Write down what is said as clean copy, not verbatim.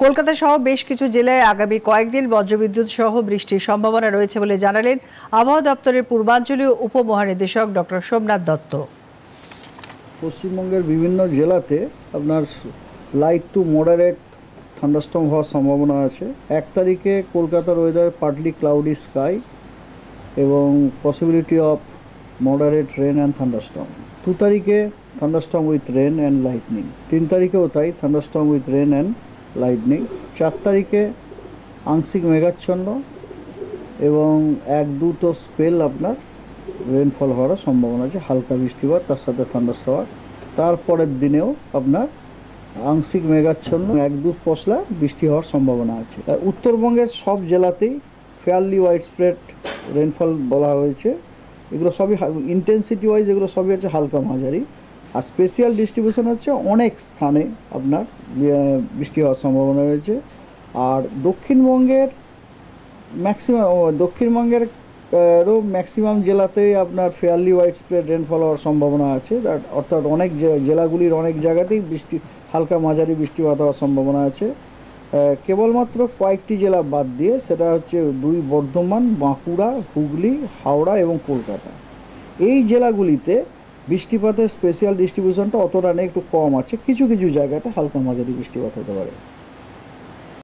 কলকাতা সহ বেশ কিছু জেলায় আগামী কয়েকদিন বজ্রবিদ্যুৎ সহ বৃষ্টির সম্ভাবনা রয়েছে বলে জানালেন আবহাওয়া দপ্তরের পূর্বাঞ্চলীয় উপমহানির্দেশক ডক্টর সোমনাথ দত্ত। পশ্চিমবঙ্গের বিভিন্ন জেলাতে আপনার লাইট টু মডারেট থান্ডারস্টর্ম হওয়ার সম্ভাবনা আছে। 1 তারিখে কলকাতার ওয়েদার পার্টলি ক্লাউডি স্কাই এবং possibility of moderate rain and thunderstorm. 2 তারিখে thunderstorm with rain and lightning. 3 তারিখেও তাই, thunderstorm with rain and lightning. 4 তারিখে আংশিক মেঘাচ্ছন্ন এবং 1-2টো স্পেল আপনার রেনফল হওয়ার সম্ভাবনা আছে, হালকা বৃষ্টিপাত তার সাথে থান্ডারস্টর্ম। তারপরের দিনেও আপনার আংশিক মেঘাচ্ছন্ন 1-2 পশলা বৃষ্টি হওয়ার সম্ভাবনা আছে। উত্তরবঙ্গের সব জেলাতেই ফেয়ারলি ওয়াইড স্প্রেড রেনফল বলা হয়েছে। এগুলো সবই ইন্টেন্সিটি ওয়াইজ এগুলো সবই আছে হালকা মাঝারি। আর স্পেশাল ডিস্ট্রিবিউশন হচ্ছে অনেক স্থানে আপনার বৃষ্টি হওয়ার সম্ভাবনা রয়েছে। আর দক্ষিণবঙ্গেরও ম্যাক্সিমাম জেলাতেই আপনার ফেয়ারলি ওয়াইড স্প্রেড রেনফল হওয়ার সম্ভাবনা আছে। অর্থাৎ অনেক জেলাগুলির অনেক জায়গাতেই হালকা মাঝারি বৃষ্টিপাত হওয়ার সম্ভাবনা আছে। কেবলমাত্র কয়েকটি জেলা বাদ দিয়ে, সেটা হচ্ছে 2 বর্ধমান, বাঁকুড়া, হুগলি, হাওড়া এবং কলকাতা। এই জেলাগুলিতে বৃষ্টিপাতের স্পেশাল ডিস্ট্রিবিউশনটা অতটা নেই, একটু কম আছে। কিছু কিছু জায়গাতে হালকা মাঝারি বৃষ্টিপাত হতে পারে।